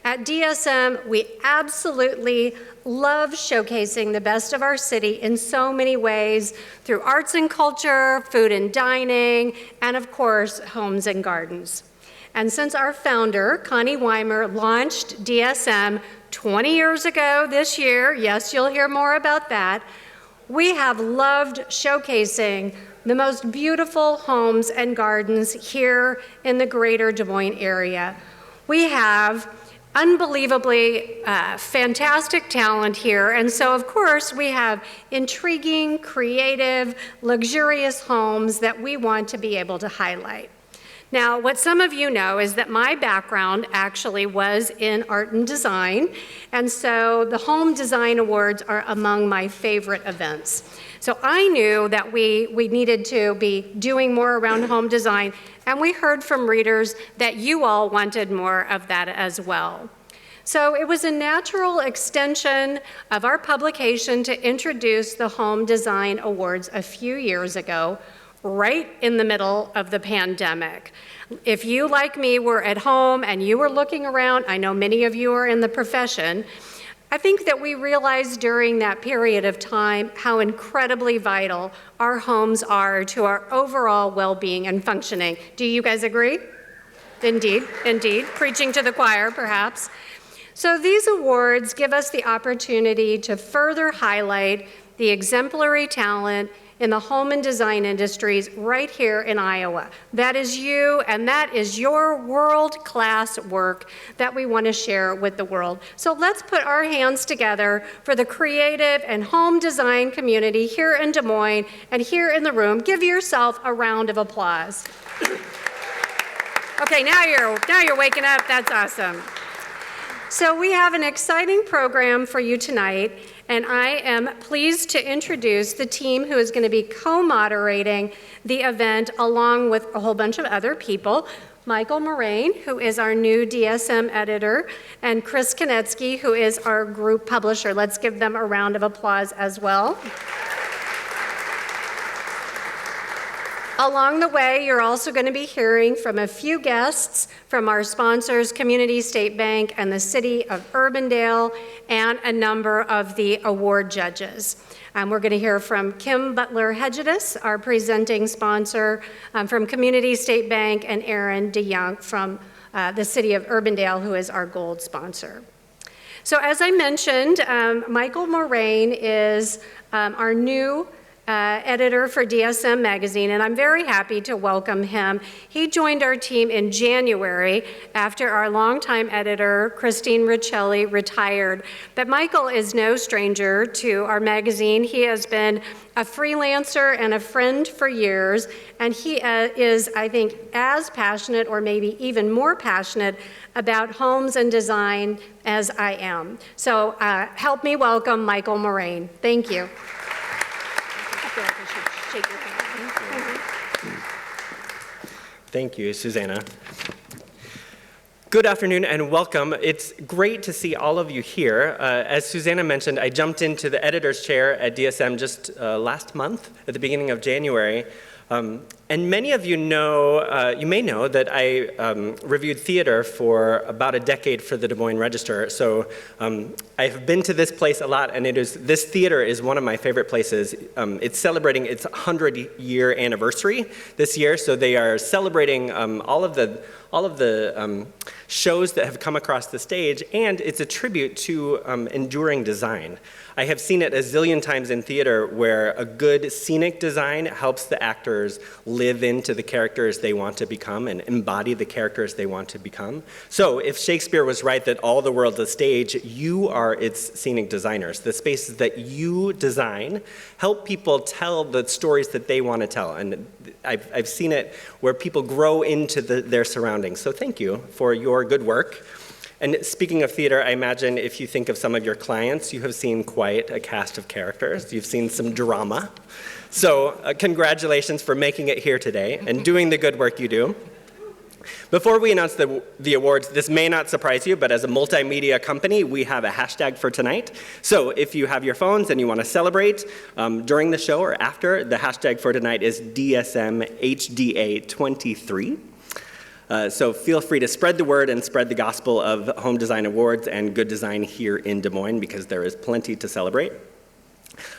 At DSM, we absolutely love showcasing the best of our city in so many ways through arts and culture, food and dining, and of course, homes and gardens. And since our founder, Connie Weimer, launched DSM 20 years ago this year, yes, you'll hear more about that, we have loved showcasing the most beautiful homes and gardens here in the greater Des Moines area. We have unbelievably fantastic talent here, and so of course we have intriguing, creative, luxurious homes that we want to be able to highlight. Now, what some of you know is that my background actually was in art and design, and so the Home Design Awards are among my favorite events. So I knew that we needed to be doing more around home design, and we heard from readers that you all wanted more of that as well. So it was a natural extension of our publication to introduce the Home Design Awards a few years ago, right in the middle of the pandemic. If you, like me, were at home and you were looking around, I know many of you are in the profession, I think that we realized during that period of time how incredibly vital our homes are to our overall well-being and functioning. Do you guys agree? Indeed, indeed. Preaching to the choir, perhaps. So these awards give us the opportunity to further highlight the exemplary talent in the home and design industries right here in Iowa. That is you, and that is your world-class work that we want to share with the world. So let's put our hands together for the creative and home design community here in Des Moines and here in the room. Give yourself a round of applause. Okay, now you're waking up. That's awesome. So we have an exciting program for you tonight, and I am pleased to introduce the team who is going to be co-moderating the event along with a whole bunch of other people. Michael Moraine, who is our new DSM editor, and Chris Konetsky, who is our group publisher. Let's give them a round of applause as well. Along the way, you're also going to be hearing from a few guests from our sponsors, Community State Bank and the City of Urbandale, and a number of the award judges. We're going to hear from Kim Butler-Hedges, our presenting sponsor from Community State Bank, and Aaron DeYoung from the City of Urbandale, who is our gold sponsor. So as I mentioned, Michael Moraine is our new editor for DSM Magazine, and I'm very happy to welcome him. He joined our team in January after our longtime editor, Christine Riccelli, retired. But Michael is no stranger to our magazine. He has been a freelancer and a friend for years, and he is, I think, as passionate or maybe even more passionate about homes and design as I am. So help me welcome Michael Moraine. Thank you. Thank you, Susanna. Good afternoon and welcome. It's great to see all of you here. As Susanna mentioned, I jumped into the editor's chair at DSM just last month, at the beginning of January. And many of you know, you may know that I reviewed theater for about a decade for the Des Moines Register. So I have been to this place a lot, and this theater is one of my favorite places. It's celebrating its 100-year anniversary this year, so they are celebrating all of the shows that have come across the stage, and it's a tribute to enduring design. I have seen it a zillion times in theater where a good scenic design helps the actors live into the characters they want to become and embody the characters they want to become. So if Shakespeare was right that all the world's a stage, you are its scenic designers. The spaces that you design help people tell the stories that they want to tell. And I've seen it where people grow into their surroundings. So thank you for your good work. And speaking of theater, I imagine if you think of some of your clients, you have seen quite a cast of characters. You've seen some drama. So congratulations for making it here today and doing the good work you do. Before we announce the awards, this may not surprise you, but as a multimedia company, we have a hashtag for tonight. So if you have your phones and you want to celebrate during the show or after, the hashtag for tonight is DSMHDA23. So feel free to spread the word and spread the gospel of Home Design Awards and good design here in Des Moines, because there is plenty to celebrate.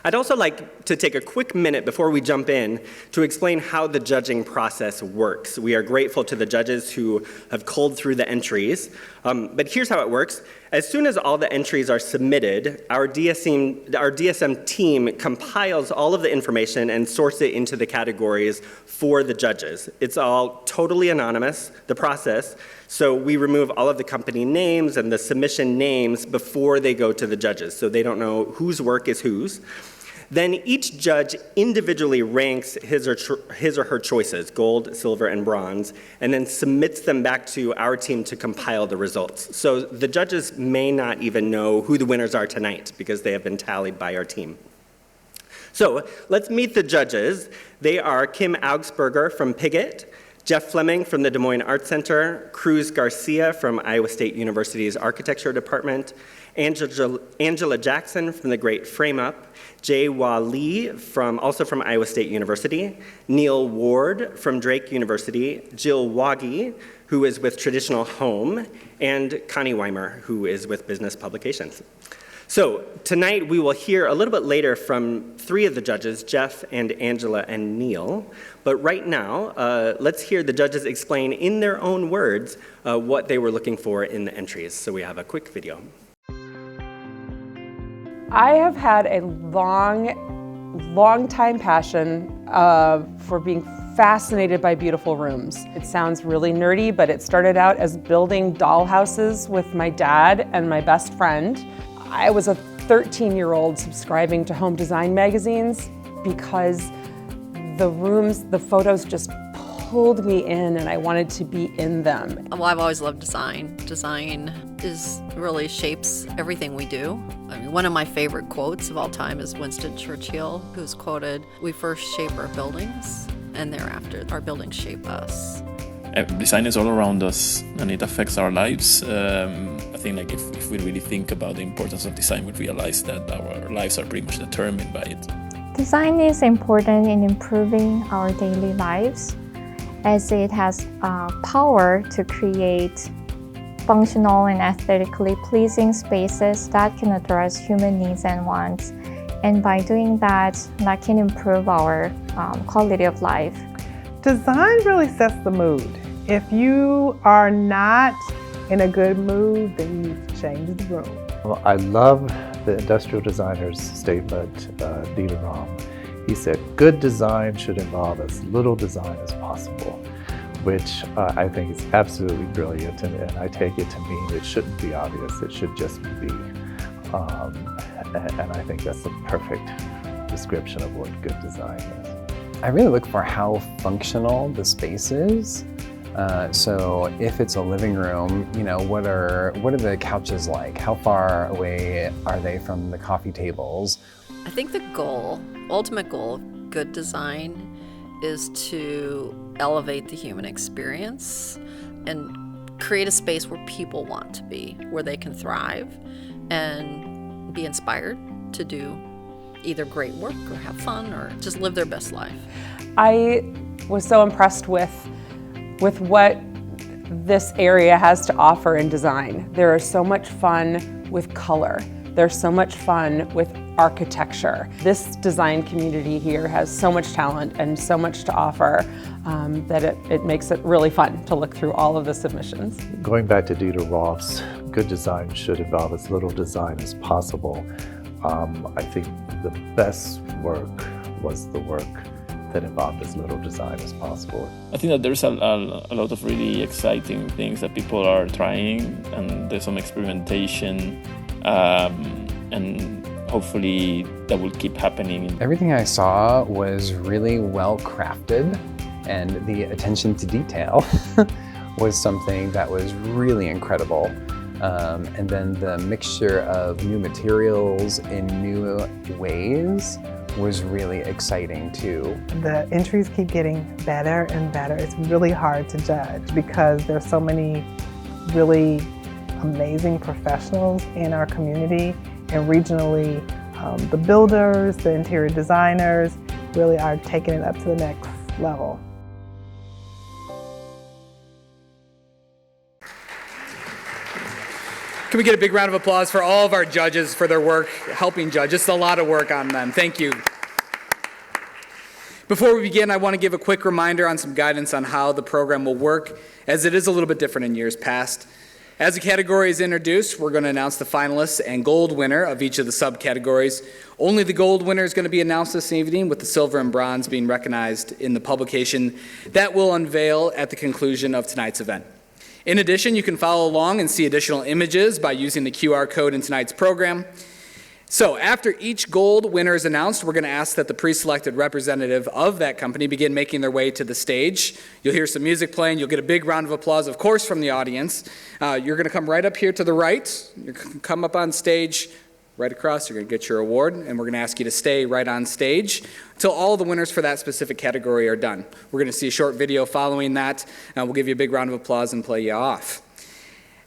I'd also like to take a quick minute before we jump in to explain how the judging process works. We are grateful to the judges who have culled through the entries, but here's how it works. As soon as all the entries are submitted, our DSM team compiles all of the information and sorts it into the categories for the judges. It's all totally anonymous, the process, so we remove all of the company names and the submission names before they go to the judges, so they don't know whose work is whose. Then each judge individually ranks his or her choices, gold, silver, and bronze, and then submits them back to our team to compile the results. So the judges may not even know who the winners are tonight because they have been tallied by our team. So let's meet the judges. They are Kim Augsburger from Piggott, Jeff Fleming from the Des Moines Arts Center, Cruz Garcia from Iowa State University's Architecture Department, Angela Jackson from the Great Frame Up, Jay Wah Lee also from Iowa State University, Neil Ward from Drake University, Jill Waggy, who is with Traditional Home, and Connie Weimer, who is with Business Publications. So tonight we will hear a little bit later from three of the judges, Jeff and Angela and Neil. But right now, let's hear the judges explain in their own words what they were looking for in the entries. So we have a quick video. I have had a long time passion for being fascinated by beautiful rooms. It sounds really nerdy, but it started out as building dollhouses with my dad and my best friend. I was a 13-year-old subscribing to home design magazines because the photos just pulled me in and I wanted to be in them. Well, I've always loved design. Design really shapes everything we do. I mean, one of my favorite quotes of all time is Winston Churchill, who's quoted, "We first shape our buildings, and thereafter our buildings shape us." Design is all around us, and it affects our lives. I think if we really think about the importance of design, we realize that our lives are pretty much determined by it. Design is important in improving our daily lives, as it has power to create functional and aesthetically pleasing spaces that can address human needs and wants. And by doing that, that can improve our quality of life. Design really sets the mood. If you are not in a good mood, then you need to change the room. Well, I love the industrial designer's statement, Dieter Rams. He said, good design should involve as little design as possible, which I think is absolutely brilliant, and I take it to mean it shouldn't be obvious, it should just be. And I think that's the perfect description of what good design is. I really look for how functional the space is. So if it's a living room, what are the couches like? How far away are they from the coffee tables? I think the ultimate goal of good design is to elevate the human experience and create a space where people want to be, where they can thrive and be inspired to do either great work or have fun or just live their best life. I was so impressed with what this area has to offer in design. There is so much fun with color. There's so much fun with architecture. This design community here has so much talent and so much to offer that it makes it really fun to look through all of the submissions. Going back to Dieter Rams, good design should involve as little design as possible. I think the best work was the work that involved as little design as possible. I think that there's a lot of really exciting things that people are trying, and there's some experimentation, and hopefully that will keep happening. Everything I saw was really well crafted, and the attention to detail was something that was really incredible. And then the mixture of new materials in new ways was really exciting too. The entries keep getting better and better. It's really hard to judge because there's so many really amazing professionals in our community, and regionally the builders, the interior designers really are taking it up to the next level. Can we get a big round of applause for all of our judges for their work helping judge? It's a lot of work on them. Thank you. Before we begin, I want to give a quick reminder on some guidance on how the program will work, as it is a little bit different in years past. As the category is introduced, we're going to announce the finalists and gold winner of each of the subcategories. Only the gold winner is going to be announced this evening, with the silver and bronze being recognized in the publication that will unveil at the conclusion of tonight's event. In addition, you can follow along and see additional images by using the QR code in tonight's program. So after each gold winner is announced, we're going to ask that the pre-selected representative of that company begin making their way to the stage. You'll hear some music playing. You'll get a big round of applause, of course, from the audience. You're going to come right up here to the right. You come up on stage, right across. You're going to get your award, and we're going to ask you to stay right on stage until all the winners for that specific category are done. We're going to see a short video following that. We'll give you a big round of applause and play you off.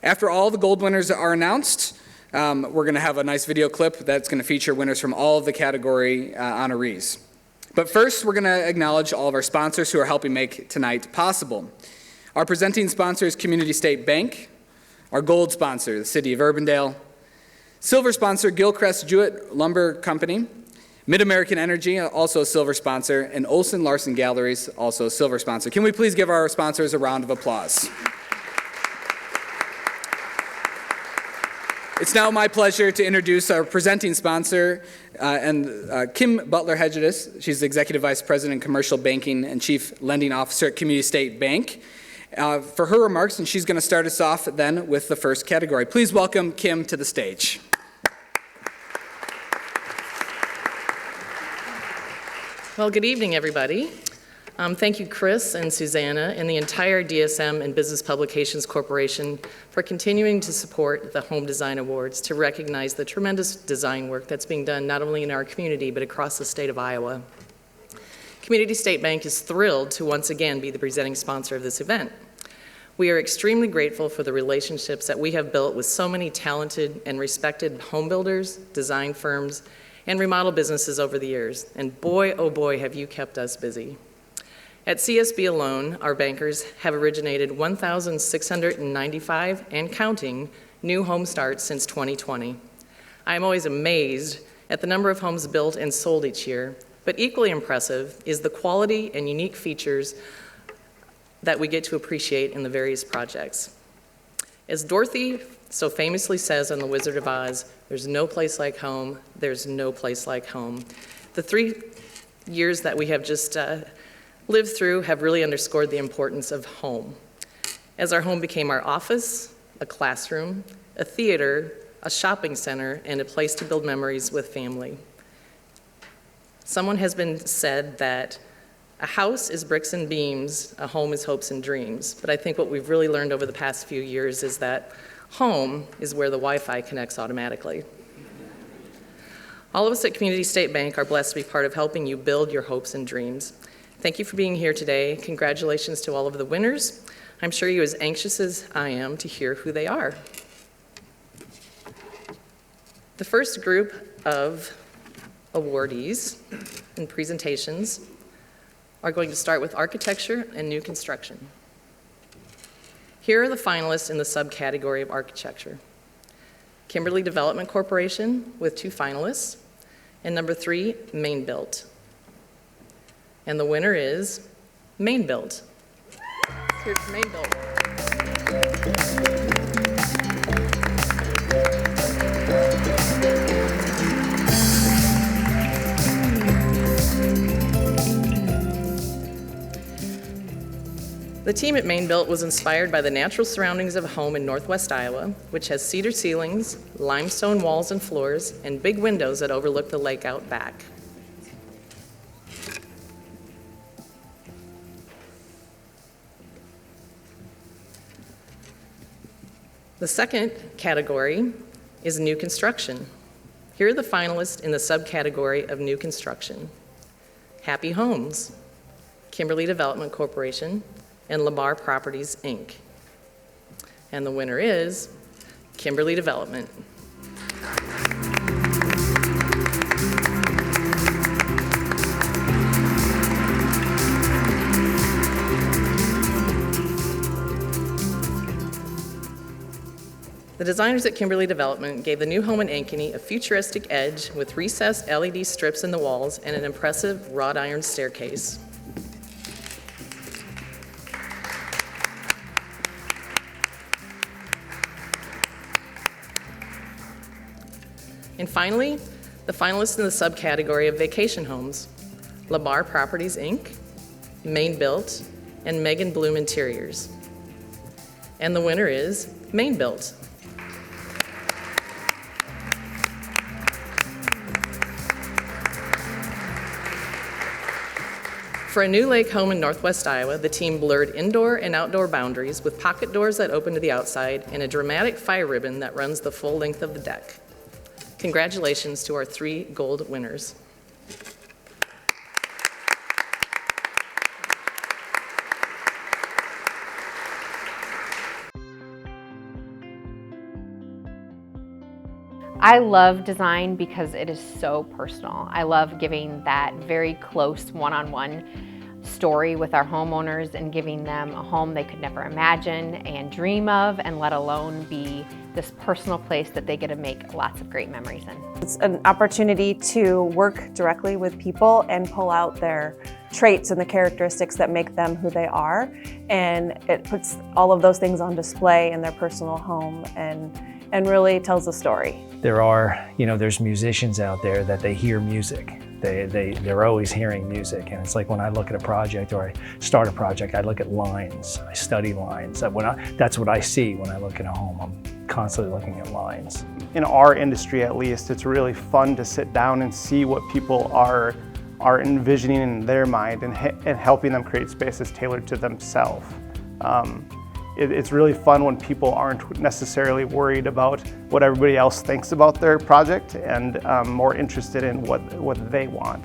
After all the gold winners are announced, we're going to have a nice video clip that's going to feature winners from all of the category honorees. But first, we're going to acknowledge all of our sponsors who are helping make tonight possible. Our presenting sponsor is Community State Bank. Our gold sponsor, the City of Urbandale. Silver sponsor, Gilchrist Jewett Lumber Company. Mid-American Energy, also a silver sponsor. And Olson Larson Galleries, also a silver sponsor. Can we please give our sponsors a round of applause? It's now my pleasure to introduce our presenting sponsor, Kim Butler-Hedges. She's the Executive Vice President, Commercial Banking and Chief Lending Officer at Community State Bank. For her remarks, and she's going to start us off then with the first category. Please welcome Kim to the stage. Well, good evening, everybody. Thank you, Chris and Susanna and the entire DSM and Business Publications Corporation for continuing to support the Home Design Awards to recognize the tremendous design work that's being done not only in our community but across the state of Iowa. Community State Bank is thrilled to once again be the presenting sponsor of this event. We are extremely grateful for the relationships that we have built with so many talented and respected home builders, design firms, and remodel businesses over the years. And boy, oh boy, have you kept us busy. At CSB alone, our bankers have originated 1,695 and counting new home starts since 2020. I'm always amazed at the number of homes built and sold each year, but equally impressive is the quality and unique features that we get to appreciate in the various projects. As Dorothy so famously says on The Wizard of Oz, there's no place like home, there's no place like home. The 3 years that we have just lived through have really underscored the importance of home. As our home became our office, a classroom, a theater, a shopping center, and a place to build memories with family. Someone has been said that a house is bricks and beams, a home is hopes and dreams. But I think what we've really learned over the past few years is that home is where the Wi-Fi connects automatically. All of us at Community State Bank are blessed to be part of helping you build your hopes and dreams. Thank you for being here today. Congratulations to all of the winners. I'm sure you're as anxious as I am to hear who they are. The first group of awardees and presentations are going to start with architecture and new construction. Here are the finalists in the subcategory of architecture. Kimberly Development Corporation with 2 finalists, and number 3, Main Built. And the winner is Main Built. Here's Main Built. The team at Main Built was inspired by the natural surroundings of a home in northwest Iowa, which has cedar ceilings, limestone walls and floors, and big windows that overlook the lake out back. The second category is new construction. Here are the finalists in the subcategory of new construction. Happy Homes, Kimberly Development Corporation, and Lamar Properties, Inc. And the winner is Kimberly Development. The designers at Kimberly Development gave the new home in Ankeny a futuristic edge with recessed LED strips in the walls and an impressive wrought iron staircase. And finally, the finalists in the subcategory of vacation homes: LaBar Properties, Inc., Maine Built, and Megan Bloom Interiors. And the winner is Maine Built. For a new lake home in Northwest Iowa, the team blurred indoor and outdoor boundaries with pocket doors that open to the outside and a dramatic fire ribbon that runs the full length of the deck. Congratulations to our 3 gold winners. I love design because it is so personal. I love giving that very close one-on-one story with our homeowners and giving them a home they could never imagine and dream of, and let alone be this personal place that they get to make lots of great memories in. It's an opportunity to work directly with people and pull out their traits and the characteristics that make them who they are, and it puts all of those things on display in their personal home and really tells a story. There's musicians out there that they hear music. They're always hearing music, and it's like when I look at a project or I start a project, I look at lines, I study lines. That's what I see when I look at a home. I'm constantly looking at lines. In our industry, at least, it's really fun to sit down and see what people are envisioning in their mind and helping them create spaces tailored to themselves. It's really fun when people aren't necessarily worried about what everybody else thinks about their project and more interested in what they want.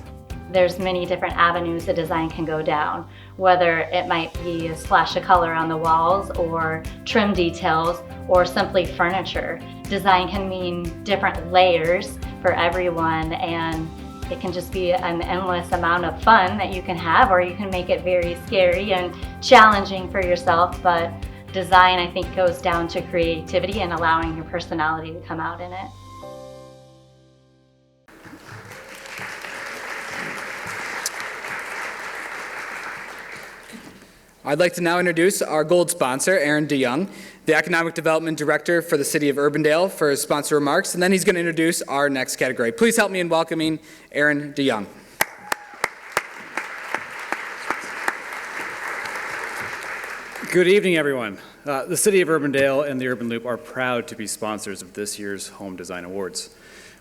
There's many different avenues a design can go down, whether it might be a splash of color on the walls or trim details or simply furniture. Design can mean different layers for everyone, and it can just be an endless amount of fun that you can have, or you can make it very scary and challenging for yourself. But design, I think, goes down to creativity and allowing your personality to come out in it. I'd like to now introduce our gold sponsor, Aaron DeYoung, the Economic Development Director for the City of Urbandale, for his sponsor remarks, and then he's going to introduce our next category. Please help me in welcoming Aaron DeYoung. Good evening, everyone. The City of Urbandale and the Urban Loop are proud to be sponsors of this year's Home Design Awards.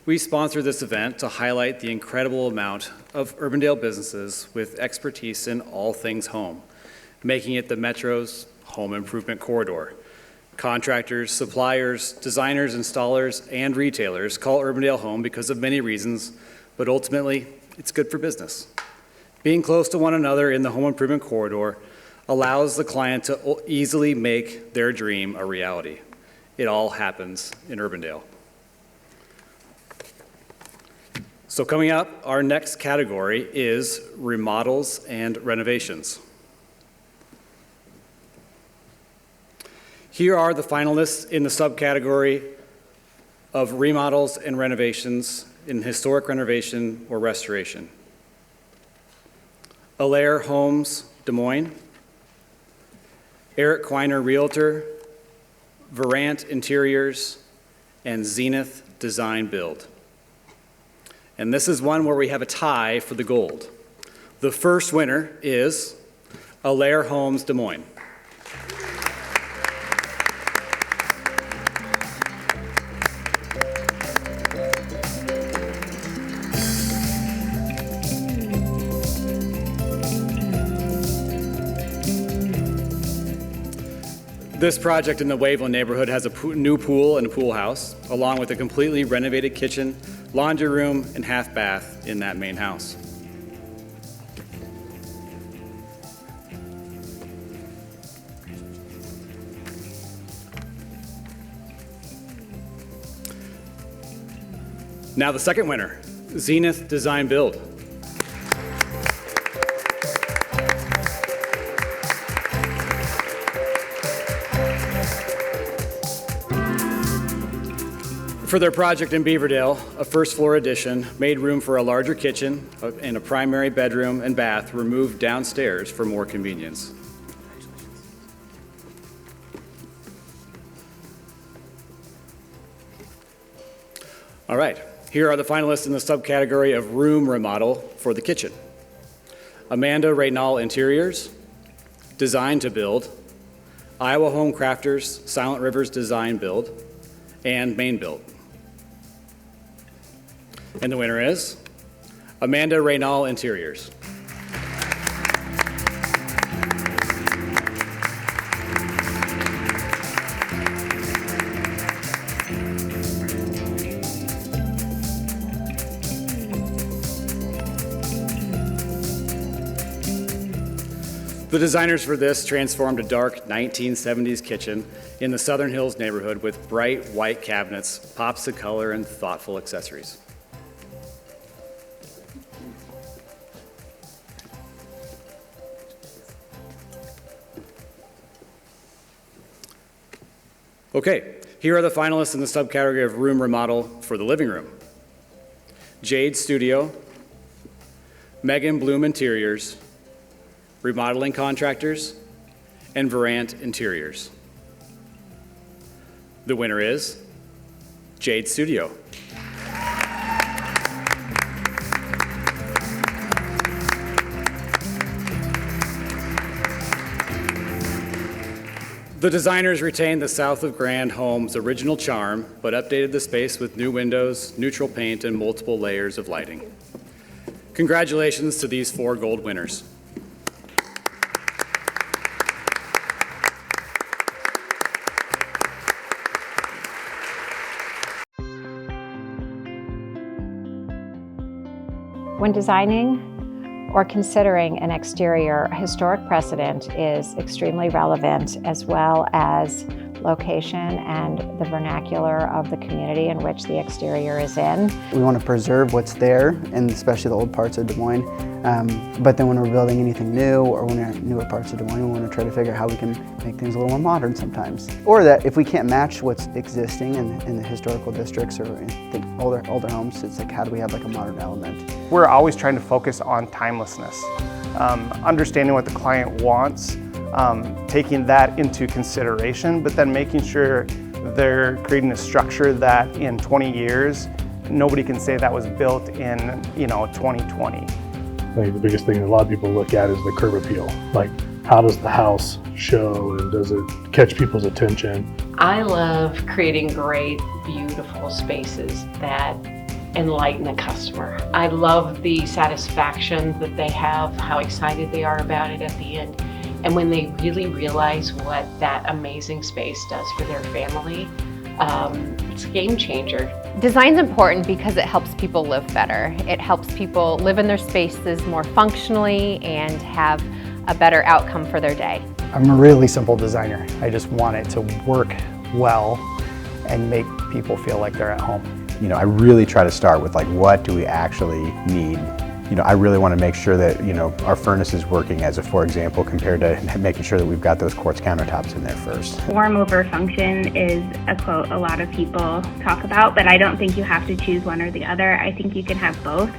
We sponsor this event to highlight the incredible amount of Urbandale businesses with expertise in all things home, making it the Metro's home improvement corridor. Contractors, suppliers, designers, installers, and retailers call Urbandale home because of many reasons, but ultimately, it's good for business. Being close to one another in the home improvement corridor allows the client to easily make their dream a reality. It all happens in Urbandale. So coming up, our next category is remodels and renovations. Here are the finalists in the subcategory of remodels and renovations in historic renovation or restoration. Allaire Homes, Des Moines. Eric Quiner Realtor, Verant Interiors, and Zenith Design Build. And this is one where we have a tie for the gold. The first winner is Allaire Homes, Des Moines. This project in the Wavell neighborhood has a new pool and a pool house, along with a completely renovated kitchen, laundry room, and half bath in that main house. Now the second winner, Zenith Design Build. For their project in Beaverdale, a first floor addition made room for a larger kitchen and a primary bedroom and bath were moved downstairs for more convenience. All right, here are the finalists in the subcategory of room remodel for the kitchen. Amanda Reynal Interiors, Design to Build, Iowa Home Crafters, Silent Rivers Design Build, and Main Build. And the winner is Amanda Reynal Interiors. The designers for this transformed a dark 1970s kitchen in the Southern Hills neighborhood with bright white cabinets, pops of color, and thoughtful accessories. Okay, here are the finalists in the subcategory of room remodel for the living room. Jade Studio, Megan Bloom Interiors, Remodeling Contractors, and Verant Interiors. The winner is Jade Studio. The designers retained the South of Grand home's original charm, but updated the space with new windows, neutral paint, and multiple layers of lighting. Congratulations to these 4 gold winners. When designing or considering an exterior, historic precedent is extremely relevant, as well as location and the vernacular of the community in which the exterior is in. We want to preserve what's there, and especially the old parts of Des Moines. But then when we're building anything new, or when we're in newer parts of Des Moines, we want to try to figure out how we can make things a little more modern sometimes. Or that if we can't match what's existing in the historical districts or in the older homes, it's like, how do we have like a modern element? We're always trying to focus on timelessness, understanding what the client wants, taking that into consideration, but then making sure they're creating a structure that in 20 years, nobody can say that was built in, 2020. I think the biggest thing that a lot of people look at is the curb appeal. Like, how does the house show and does it catch people's attention? I love creating great, beautiful spaces that enlighten the customer. I love the satisfaction that they have, how excited they are about it at the end. And when they really realize what that amazing space does for their family, it's a game changer. Design's important because it helps people live better. It helps people live in their spaces more functionally and have a better outcome for their day. I'm a really simple designer. I just want it to work well and make people feel like they're at home. I really try to start with like, what do we actually need? I really want to make sure that, our furnace is working as a, for example, compared to making sure that we've got those quartz countertops in there first. Form over function is a quote a lot of people talk about, but I don't think you have to choose one or the other. I think you can have both.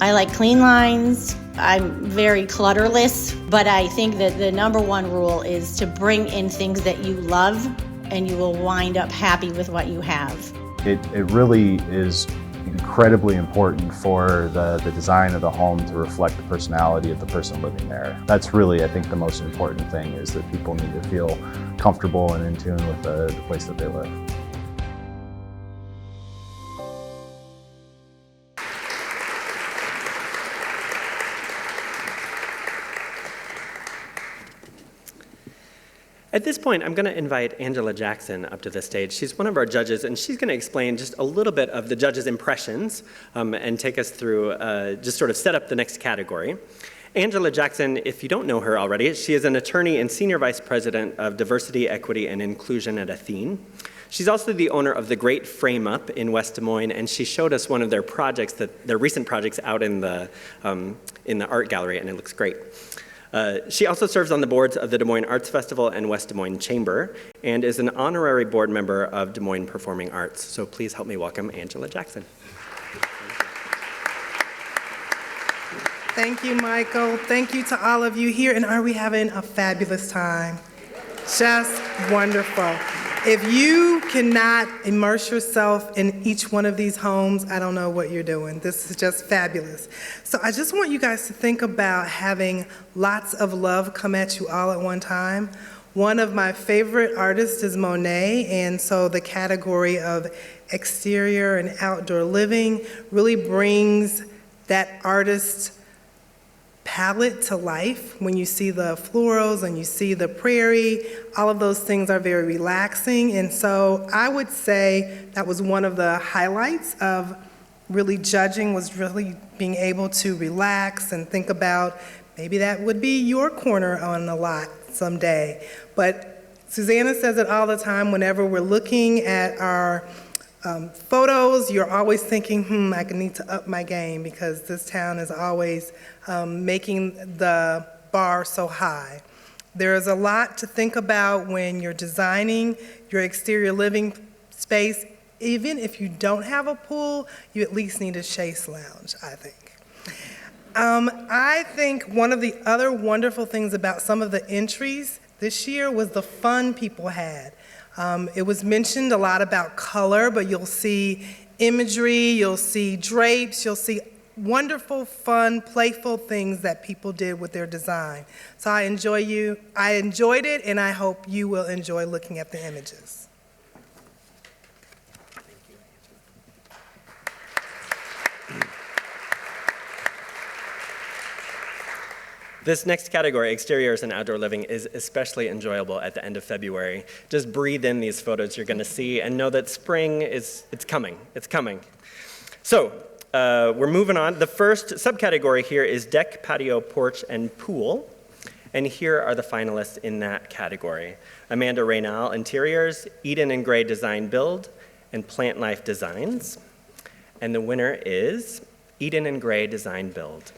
I like clean lines. I'm very clutterless, but I think that the number one rule is to bring in things that you love, and you will wind up happy with what you have. It really is incredibly important for the design of the home to reflect the personality of the person living there. That's really, I think, the most important thing, is that people need to feel comfortable and in tune with the place that they live. At this point, I'm going to invite Angela Jackson up to the stage. She's one of our judges, and she's going to explain just a little bit of the judges' impressions and take us through, just sort of set up the next category. Angela Jackson, if you don't know her already, she is an attorney and senior vice president of diversity, equity, and inclusion at Athene. She's also the owner of the Great Frame Up in West Des Moines, and she showed us one of their projects, their recent projects, out in the art gallery, and it looks great. She also serves on the boards of the Des Moines Arts Festival and West Des Moines Chamber, and is an honorary board member of Des Moines Performing Arts. So please help me welcome Angela Jackson. Thank you, Michael. Thank you to all of you here, and are we having a fabulous time? Just wonderful. If you cannot immerse yourself in each one of these homes, I don't know what you're doing. This is just fabulous. So I just want you guys to think about having lots of love come at you all at one time. One of my favorite artists is Monet, and so the category of exterior and outdoor living really brings that artist's palette to life. When you see the florals and you see the prairie, all of those things are very relaxing. And so I would say that was one of the highlights of really judging, was really being able to relax and think about maybe that would be your corner on the lot someday. But Susanna says it all the time whenever we're looking at our photos, you're always thinking, I need to up my game because this town is always making the bar so high. There's a lot to think about when you're designing your exterior living space. Even if you don't have a pool, you at least need a chaise lounge, I think. I think one of the other wonderful things about some of the entries this year was the fun people had. It was mentioned a lot about color, but you'll see imagery, you'll see drapes, you'll see wonderful, fun, playful things that people did with their design. So I enjoyed it, and I hope you will enjoy looking at the images. This next category, exteriors and outdoor living, is especially enjoyable at the end of February. Just breathe in these photos you're gonna see and know that spring it's coming. So, we're moving on. The first subcategory here is deck, patio, porch, and pool. And here are the finalists in that category. Amanda Raynal, Interiors, Eden and Gray Design Build, and Plant Life Designs. And the winner is Eden and Gray Design Build.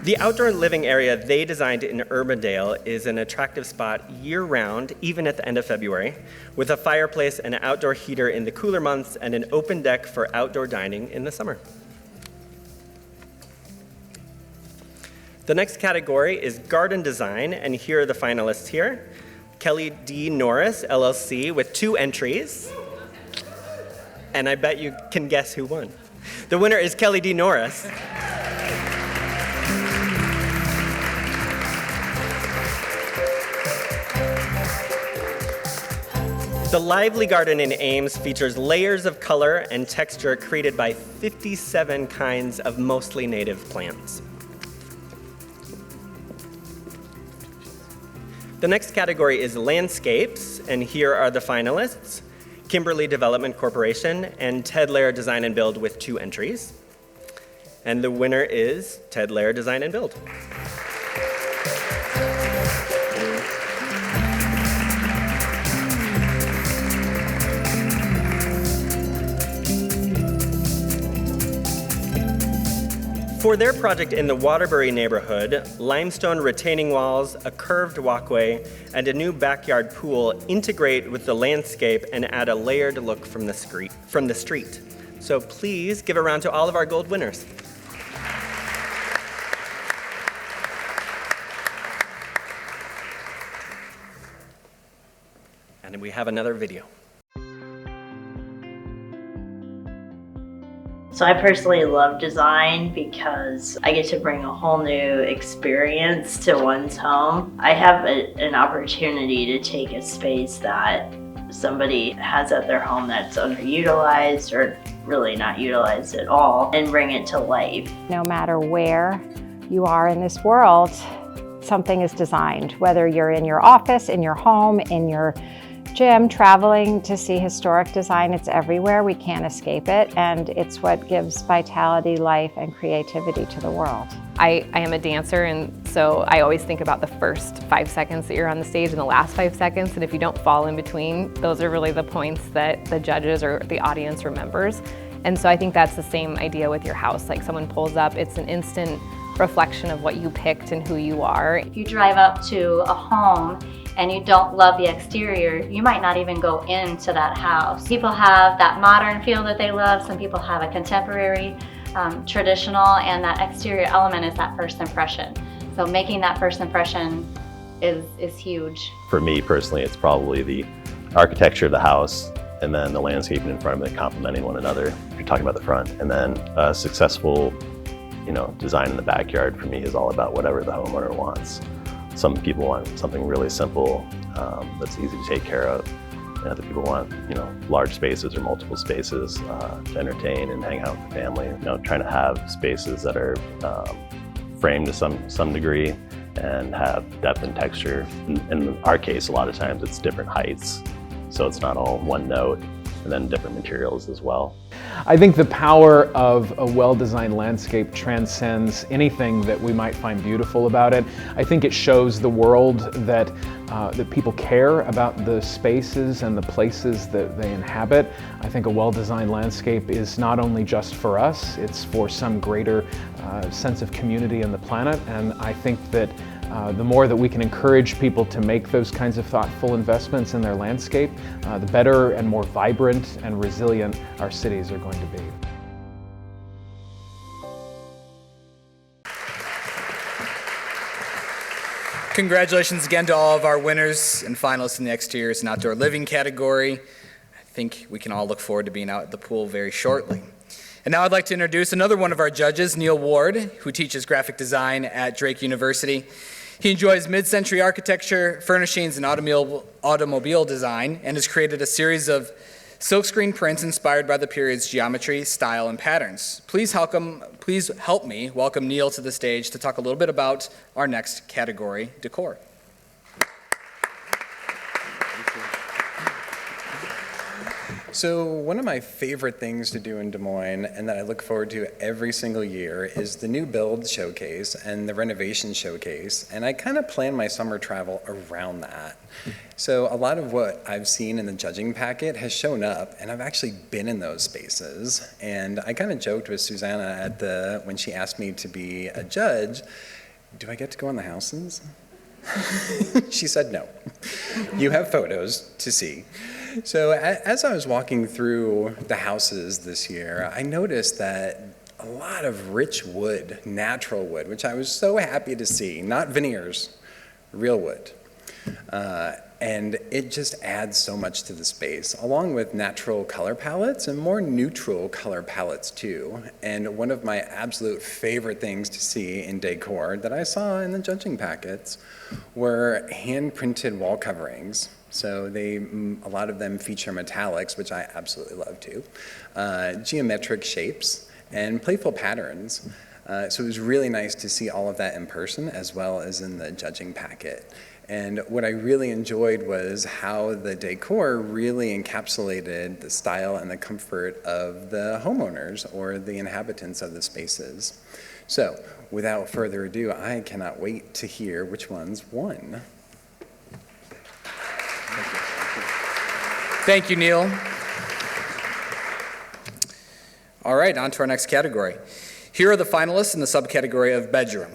The outdoor living area they designed in Urbandale is an attractive spot year-round, even at the end of February, with a fireplace and an outdoor heater in the cooler months and an open deck for outdoor dining in the summer. The next category is garden design, and here are the finalists here. Kelly D. Norris, LLC, with 2 entries. And I bet you can guess who won. The winner is Kelly D. Norris. The Lively Garden in Ames features layers of color and texture created by 57 kinds of mostly native plants. The next category is landscapes, and here are the finalists. Kimberly Development Corporation and Ted Lair Design and Build with 2 entries. And the winner is Ted Lair Design and Build. For their project in the Waterbury neighborhood, limestone retaining walls, a curved walkway, and a new backyard pool integrate with the landscape and add a layered look from the street. So please give a round to all of our gold winners. And we have another video. So I personally love design because I get to bring a whole new experience to one's home. I have an opportunity to take a space that somebody has at their home that's underutilized or really not utilized at all and bring it to life. No matter where you are in this world, something is designed, whether you're in your office, in your home, in your Jim, traveling to see historic design, it's everywhere. We can't escape it, and it's what gives vitality, life, and creativity to the world. I am a dancer, and so I always think about the first 5 seconds that you're on the stage and the last 5 seconds, and if you don't fall in between, those are really the points that the judges or the audience remembers. And so I think that's the same idea with your house. Like, someone pulls up, it's an instant reflection of what you picked and who you are. If you drive up to a home and you don't love the exterior, you might not even go into that house. People have that modern feel that they love. Some people have a contemporary, traditional, and that exterior element is that first impression. So making that first impression is huge. For me personally, it's probably the architecture of the house and then the landscaping in front of it complementing one another, if you're talking about the front. And then a successful, design in the backyard for me is all about whatever the homeowner wants. Some people want something really simple that's easy to take care of. And other people want, large spaces or multiple spaces to entertain and hang out with the family. Trying to have spaces that are framed to some degree and have depth and texture. In our case, a lot of times it's different heights, so it's not all one note, and then different materials as well. I think the power of a well-designed landscape transcends anything that we might find beautiful about it. I think it shows the world that people care about the spaces and the places that they inhabit. I think a well-designed landscape is not only just for us, it's for some greater sense of community on the planet. And I think that the more that we can encourage people to make those kinds of thoughtful investments in their landscape, the better and more vibrant and resilient our cities are going to be. Congratulations again to all of our winners and finalists in the exteriors and outdoor living category. I think we can all look forward to being out at the pool very shortly. And now I'd like to introduce another one of our judges, Neil Ward, who teaches graphic design at Drake University. He enjoys mid-century architecture, furnishings, and automobile design, and has created a series of silkscreen prints inspired by the period's geometry, style, and patterns. Please help me welcome Neil to the stage to talk a little bit about our next category, decor. So one of my favorite things to do in Des Moines, and that I look forward to every single year, is the new build showcase and the renovation showcase. And I kind of plan my summer travel around that. So a lot of what I've seen in the judging packet has shown up, and I've actually been in those spaces. And I kind of joked with Susanna when she asked me to be a judge, do I get to go in the houses? She said no. You have photos to see. So as I was walking through the houses this year, I noticed that a lot of rich wood, natural wood, which I was so happy to see, not veneers, real wood. And it just adds so much to the space, along with natural color palettes and more neutral color palettes too. And one of my absolute favorite things to see in decor that I saw in the judging packets were hand-printed wall coverings. So a lot of them feature metallics, which I absolutely love too, geometric shapes, and playful patterns. So it was really nice to see all of that in person as well as in the judging packet. And what I really enjoyed was how the decor really encapsulated the style and the comfort of the homeowners or the inhabitants of the spaces. So without further ado, I cannot wait to hear which ones won. Thank you, Neil. All right, on to our next category. Here are the finalists in the subcategory of bedroom: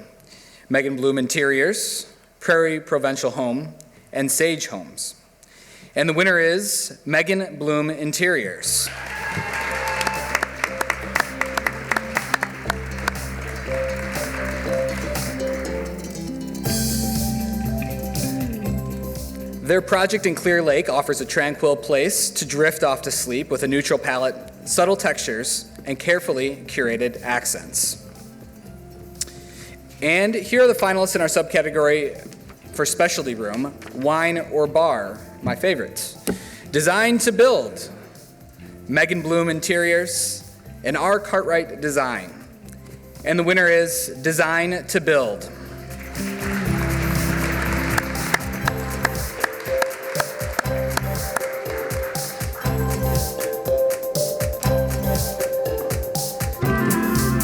Megan Bloom Interiors, Prairie Provincial Home, and Sage Homes. And the winner is Megan Bloom Interiors. Their project in Clear Lake offers a tranquil place to drift off to sleep with a neutral palette, subtle textures, and carefully curated accents. And here are the finalists in our subcategory for specialty room: wine or bar, my favorites. Design to build: Megan Bloom Interiors and R. Cartwright Design. And the winner is Design to Build.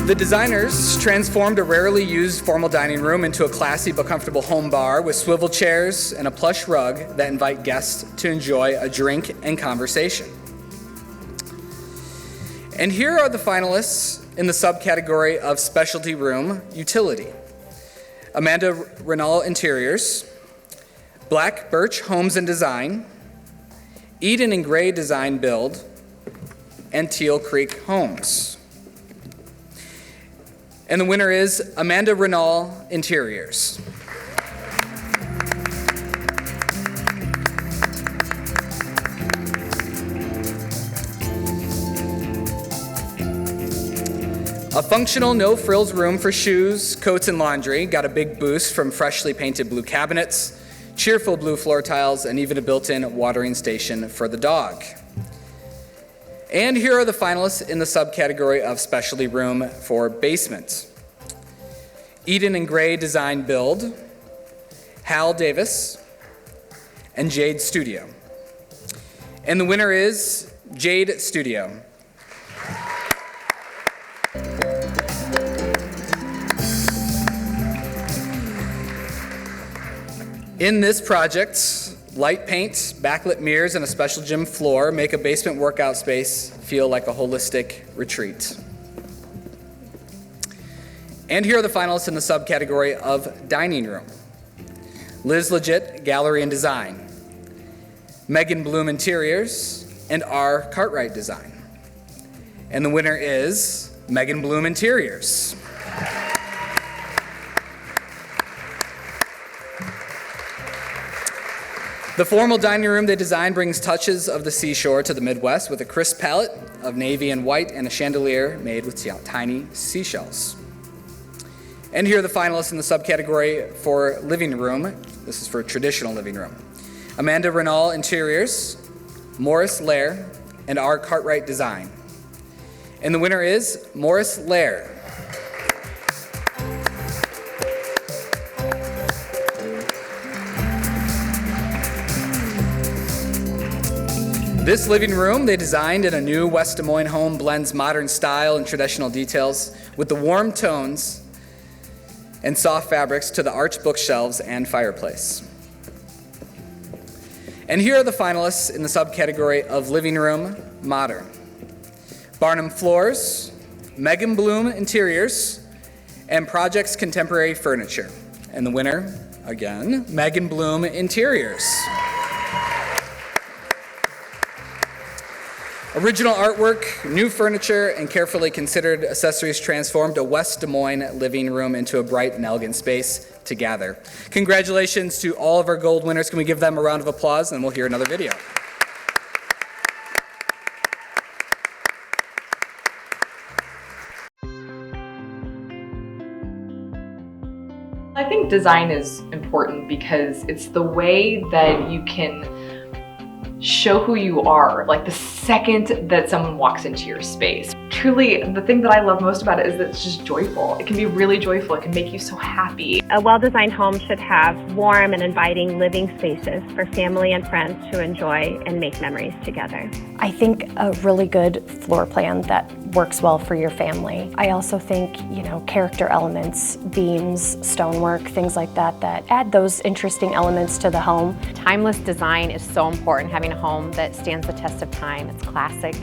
The designers transformed a rarely used formal dining room into a classy but comfortable home bar with swivel chairs and a plush rug that invite guests to enjoy a drink and conversation. And here are the finalists in the subcategory of specialty room utility. Amanda Renault Interiors, Black Birch Homes and Design, Eden and Gray Design Build, and Teal Creek Homes. And the winner is Amanda Renault Interiors. A functional no-frills room for shoes, coats, and laundry got a big boost from freshly painted blue cabinets, cheerful blue floor tiles, and even a built-in watering station for the dog. And here are the finalists in the subcategory of specialty room for basement. Eden and Gray Design Build, Hal Davis, and Jade Studio. And the winner is Jade Studio. In this project, light paint, backlit mirrors, and a special gym floor make a basement workout space feel like a holistic retreat. And here are the finalists in the subcategory of dining room. Liz Legit Gallery and Design, Megan Bloom Interiors, and R. Cartwright Design. And the winner is Megan Bloom Interiors. The formal dining room they designed brings touches of the seashore to the Midwest with a crisp palette of navy and white and a chandelier made with tiny seashells. And here are the finalists in the subcategory for living room. This is for a traditional living room. Amanda Renault Interiors, Morris Lair, and R. Cartwright Design. And the winner is Morris Lair. This living room they designed in a new West Des Moines home blends modern style and traditional details with the warm tones and soft fabrics to the arched bookshelves and fireplace. And here are the finalists in the subcategory of living room modern. Barnum Floors, Megan Bloom Interiors, and Projects Contemporary Furniture. And the winner, again, Megan Bloom Interiors. Original artwork, new furniture, and carefully considered accessories transformed a West Des Moines living room into a bright and elegant space to gather. Congratulations to all of our gold winners. Can we give them a round of applause, and we'll hear another video. I think design is important because it's the way that you can show who you are, like the second that someone walks into your space. Truly, the thing that I love most about it is that it's just joyful. It can be really joyful. It can make you so happy. A well-designed home should have warm and inviting living spaces for family and friends to enjoy and make memories together. I think a really good floor plan that works well for your family. I also think, character elements, beams, stonework, things like that, that add those interesting elements to the home. Timeless design is so important, having a home that stands the test of time. It's classic.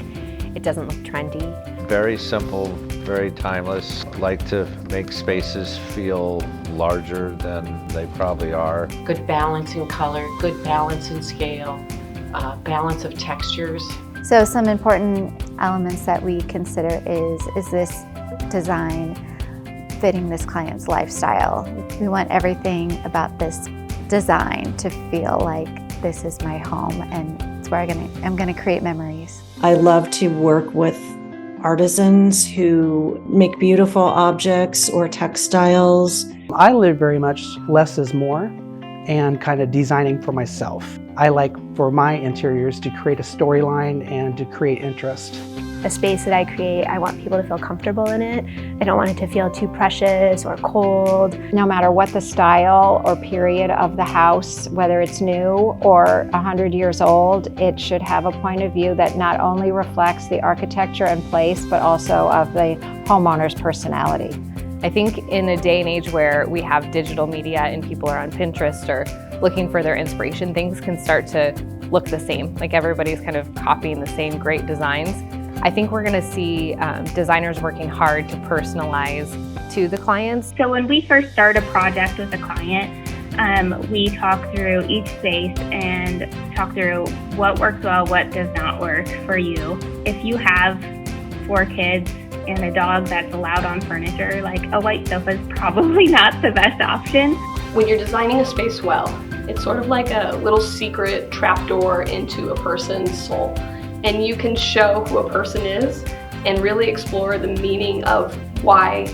It doesn't look trendy. Very simple, very timeless. Like to make spaces feel larger than they probably are. Good balance in color, good balance in scale, balance of textures. So some important elements that we consider is this design fitting this client's lifestyle. We want everything about this design to feel like this is my home and it's where I'm gonna create memories. I love to work with artisans who make beautiful objects or textiles. I live very much less is more, and kind of designing for myself. I like for my interiors to create a storyline and to create interest. The space that I create, I want people to feel comfortable in it. I don't want it to feel too precious or cold. No matter what the style or period of the house, whether it's new or 100 years old, it should have a point of view that not only reflects the architecture and place, but also of the homeowner's personality. I think in a day and age where we have digital media and people are on Pinterest or looking for their inspiration, things can start to look the same. Like everybody's kind of copying the same great designs. I think we're going to see designers working hard to personalize to the clients. So when we first start a project with a client, we talk through each space and talk through what works well, what does not work for you. If you have 4 kids and a dog that's allowed on furniture, like a white sofa is probably not the best option. When you're designing a space well, it's sort of like a little secret trapdoor into a person's soul. And you can show who a person is and really explore the meaning of why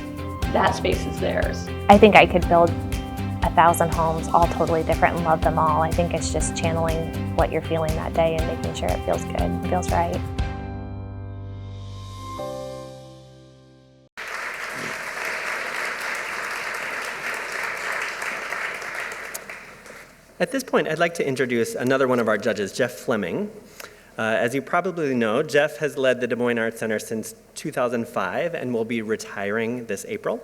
that space is theirs. I think I could build 1,000 homes, all totally different, and love them all. I think it's just channeling what you're feeling that day and making sure it feels good, feels right. At this point, I'd like to introduce another one of our judges, Jeff Fleming. As you probably know, Jeff has led the Des Moines Arts Center since 2005 and will be retiring this April.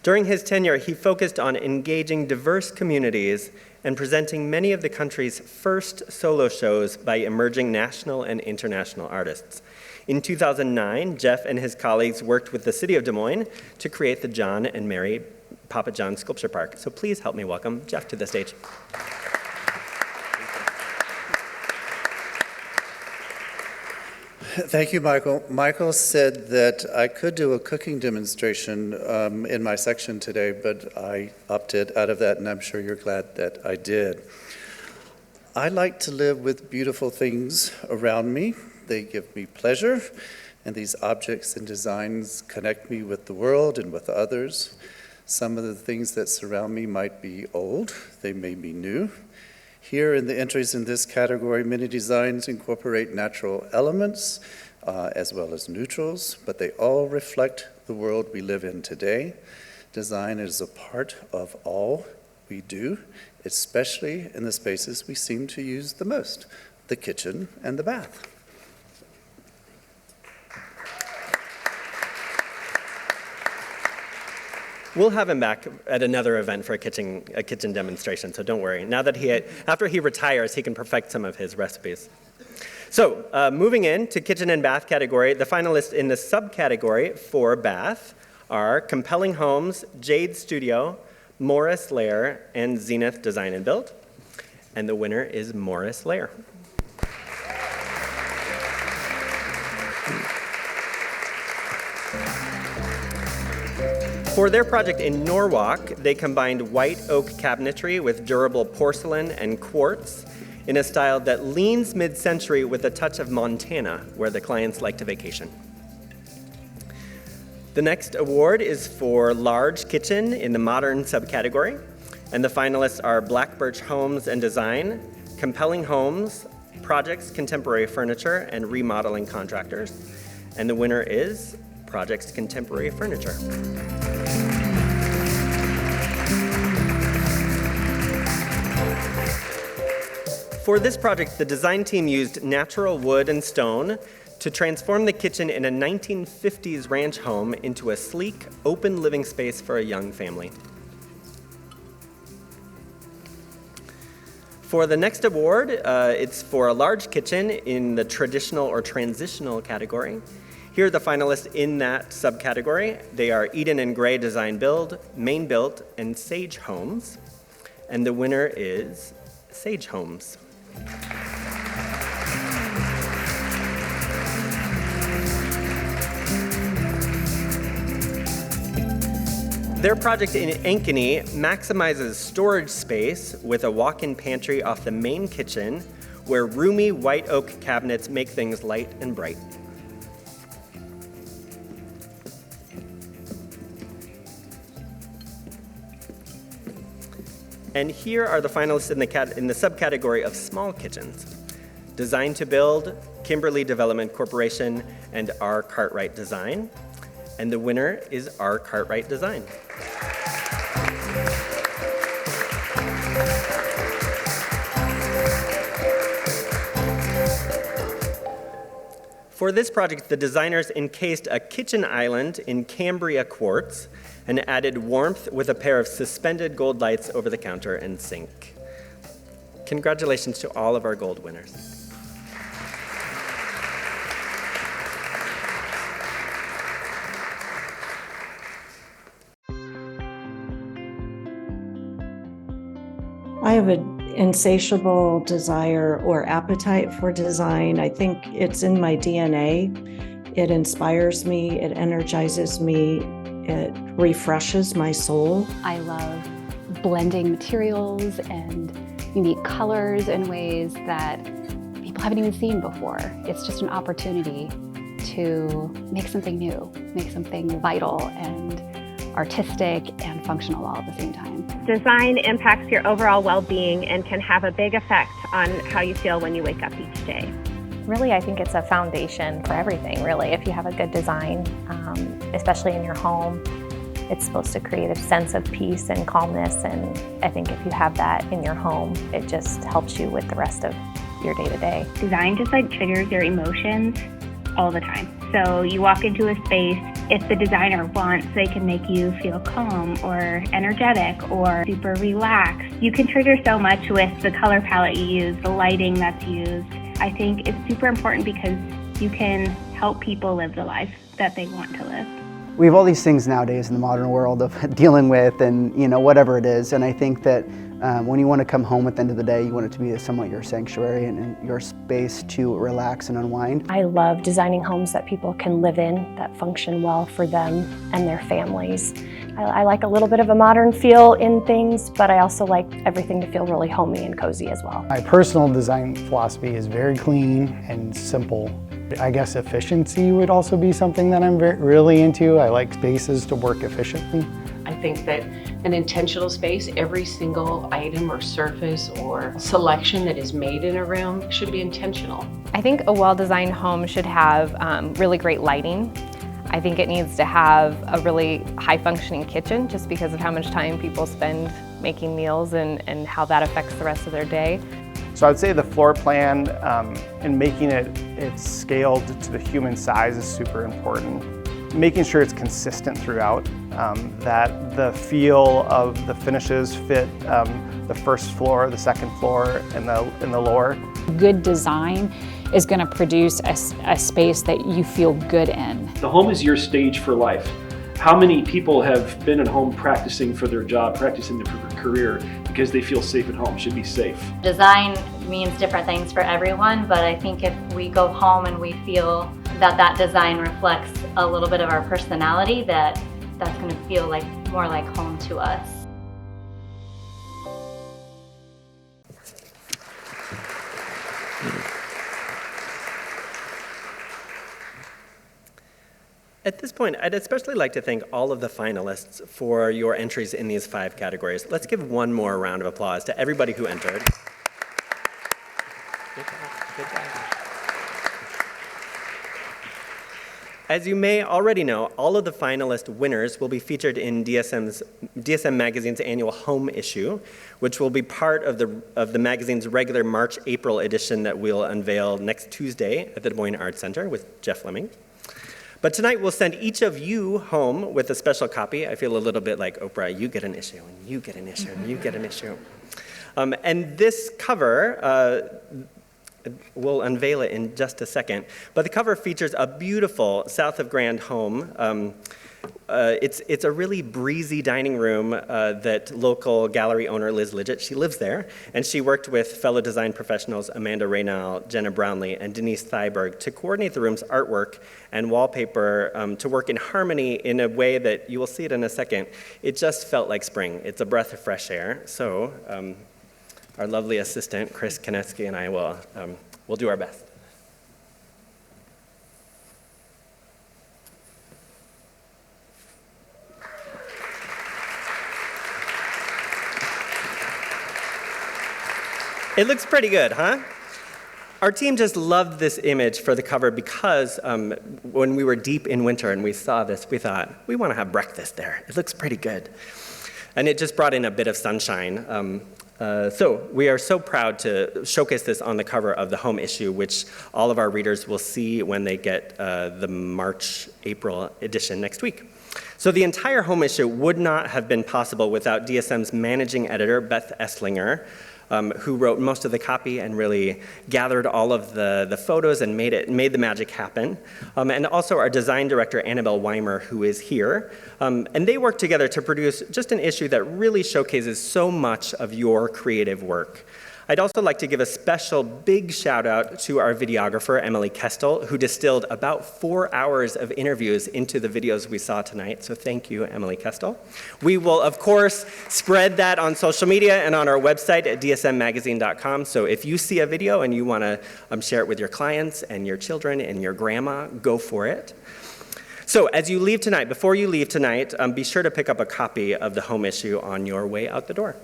During his tenure, he focused on engaging diverse communities and presenting many of the country's first solo shows by emerging national and international artists. In 2009, Jeff and his colleagues worked with the City of Des Moines to create the John and Mary Papa John Sculpture Park. So please help me welcome Jeff to the stage. Thank you, Michael. Michael said that I could do a cooking demonstration in my section today, but I opted out of that, and I'm sure you're glad that I did. I like to live with beautiful things around me. They give me pleasure, and these objects and designs connect me with the world and with others. Some of the things that surround me might be old, they may be new. Here in the entries in this category, many designs incorporate natural elements as well as neutrals, but they all reflect the world we live in today. Design is a part of all we do, especially in the spaces we seem to use the most, the kitchen and the bath. We'll have him back at another event for a kitchen demonstration, so don't worry. Now that after he retires, he can perfect some of his recipes. So, moving in to kitchen and bath category, the finalists in the subcategory for bath are Compelling Homes, Jade Studio, Morris Lair, and Zenith Design and Build. And the winner is Morris Lair. For their project in Norwalk, they combined white oak cabinetry with durable porcelain and quartz in a style that leans mid-century with a touch of Montana, where the clients like to vacation. The next award is for large kitchen in the modern subcategory, and the finalists are Black Birch Homes and Design, Compelling Homes, Projects Contemporary Furniture, and Remodeling Contractors. And the winner is Projects Contemporary Furniture. For this project, the design team used natural wood and stone to transform the kitchen in a 1950s ranch home into a sleek, open living space for a young family. For the next award, it's for a large kitchen in the traditional or transitional category. Here are the finalists in that subcategory. They are Eden and Gray Design Build, Main Built, and Sage Homes. And the winner is Sage Homes. Their project in Ankeny maximizes storage space with a walk-in pantry off the main kitchen where roomy white oak cabinets make things light and bright. And here are the finalists in the subcategory of small kitchens. Design to Build, Kimberly Development Corporation, and R. Cartwright Design. And the winner is R. Cartwright Design. For this project, the designers encased a kitchen island in Cambria quartz and added warmth with a pair of suspended gold lights over the counter and sink. Congratulations to all of our gold winners. I have an insatiable desire or appetite for design. I think it's in my DNA. It inspires me, it energizes me, it refreshes my soul. I love blending materials and unique colors in ways that people haven't even seen before. It's just an opportunity to make something new, make something vital and artistic and functional all at the same time. Design impacts your overall well-being and can have a big effect on how you feel when you wake up each day. Really, I think it's a foundation for everything, really. If you have a good design, especially in your home, it's supposed to create a sense of peace and calmness. And I think if you have that in your home, it just helps you with the rest of your day-to-day. Design just like triggers your emotions all the time. So you walk into a space, if the designer wants, they can make you feel calm or energetic or super relaxed. You can trigger so much with the color palette you use, the lighting that's used. I think it's super important because you can help people live the life that they want to live. We have all these things nowadays in the modern world of dealing with and, whatever it is. And I think that when you want to come home at the end of the day, you want it to be somewhat your sanctuary and your space to relax and unwind. I love designing homes that people can live in, that function well for them and their families. I like a little bit of a modern feel in things, but I also like everything to feel really homey and cozy as well. My personal design philosophy is very clean and simple. I guess efficiency would also be something that I'm really into. I like spaces to work efficiently. I think that an intentional space, every single item or surface or selection that is made in a room should be intentional. I think a well-designed home should have really great lighting. I think it needs to have a really high-functioning kitchen just because of how much time people spend making meals and how that affects the rest of their day. So I'd say the floor plan and making it scaled to the human size is super important. Making sure it's consistent throughout, that the feel of the finishes fit the first floor, the second floor, and the lower. Good design is going to produce a space that you feel good in. The home is your stage for life. How many people have been at home practicing for their job, practicing their career because they feel safe at home, should be safe? Design means different things for everyone, but I think if we go home and we feel that design reflects a little bit of our personality, that's going to feel more like home to us. At this point, I'd especially like to thank all of the finalists for your entries in these 5 categories. Let's give one more round of applause to everybody who entered. Good job. Good job. As you may already know, all of the finalist winners will be featured in DSM Magazine's annual Home issue, which will be part of the magazine's regular March-April edition that we'll unveil next Tuesday at the Des Moines Arts Center with Jeff Fleming. But tonight we'll send each of you home with a special copy. I feel a little bit like Oprah, you get an issue, and you get an issue, and you get an issue. And this cover, we'll unveil it in just a second, but the cover features a beautiful South of Grand home. It's a really breezy dining room that local gallery owner Liz Lidgett, she lives there, and she worked with fellow design professionals Amanda Raynal, Jenna Brownlee, and Denise Thyberg to coordinate the room's artwork and wallpaper to work in harmony in a way that you will see it in a second. It just felt like spring. It's a breath of fresh air. So our lovely assistant, Chris Konetsky, and I will we'll do our best. It looks pretty good, huh? Our team just loved this image for the cover because when we were deep in winter and we saw this, we thought, we want to have breakfast there. It looks pretty good. And it just brought in a bit of sunshine. So we are so proud to showcase this on the cover of the home issue, which all of our readers will see when they get the March-April edition next week. So the entire home issue would not have been possible without DSM's managing editor, Beth Esslinger, who wrote most of the copy and really gathered all of the photos and made the magic happen. And also our design director, Annabelle Weimer, who is here. And they worked together to produce just an issue that really showcases so much of your creative work. I'd also like to give a special big shout out to our videographer, Emily Kestel, who distilled about 4 hours of interviews into the videos we saw tonight. So thank you, Emily Kestel. We will, of course, spread that on social media and on our website at dsmmagazine.com. So if you see a video and you want to share it with your clients and your children and your grandma, go for it. So as you leave tonight, before you leave tonight, be sure to pick up a copy of the home issue on your way out the door.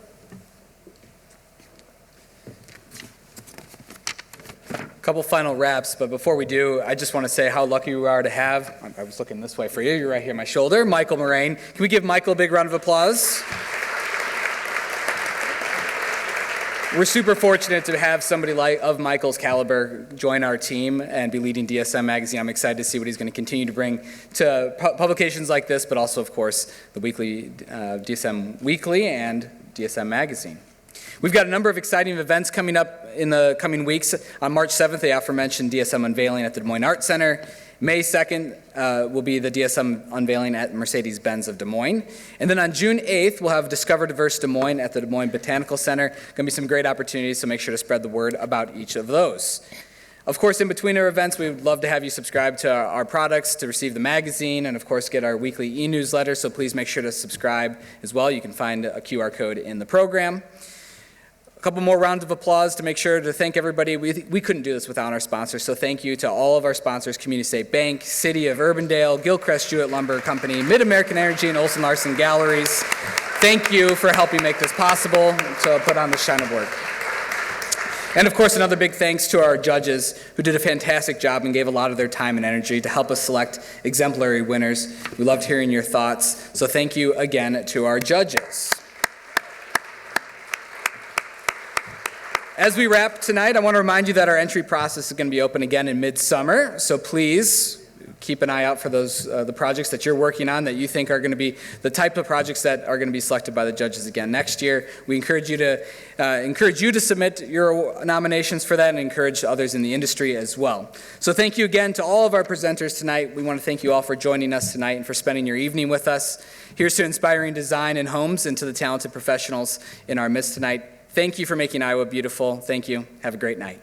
Couple final wraps, but before we do, I just want to say how lucky we are to have, I was looking this way for you, you're right here on my shoulder, Michael Moraine. Can we give Michael a big round of applause? We're super fortunate to have somebody of Michael's caliber join our team and be leading DSM Magazine. I'm excited to see what he's going to continue to bring to publications like this, but also, of course, the weekly DSM Weekly and DSM Magazine. We've got a number of exciting events coming up in the coming weeks. On March 7th, the aforementioned DSM unveiling at the Des Moines Arts Center. May 2nd will be the DSM unveiling at Mercedes-Benz of Des Moines. And then on June 8th, we'll have Discover Diverse Des Moines at the Des Moines Botanical Center. Going to be some great opportunities, so make sure to spread the word about each of those. Of course, in between our events, we would love to have you subscribe to our products to receive the magazine and, of course, get our weekly e-newsletter, so please make sure to subscribe as well. You can find a QR code in the program. A couple more rounds of applause to make sure to thank everybody. We couldn't do this without our sponsors, so thank you to all of our sponsors, Community State Bank, City of Urbandale, Gilchrist Jewett Lumber Company, Mid-American Energy, and Olson Larson Galleries. Thank you for helping make this possible to put on this shine of work. And of course, another big thanks to our judges who did a fantastic job and gave a lot of their time and energy to help us select exemplary winners. We loved hearing your thoughts, so thank you again to our judges. As we wrap tonight, I want to remind you that our entry process is going to be open again in midsummer, so please keep an eye out for those the projects that you're working on that you think are going to be the type of projects that are going to be selected by the judges again next year. We encourage you to submit your nominations for that and encourage others in the industry as well. So thank you again to all of our presenters tonight. We want to thank you all for joining us tonight and for spending your evening with us. Here's to inspiring design in homes and to the talented professionals in our midst tonight. Thank you for making Iowa beautiful. Thank you. Have a great night.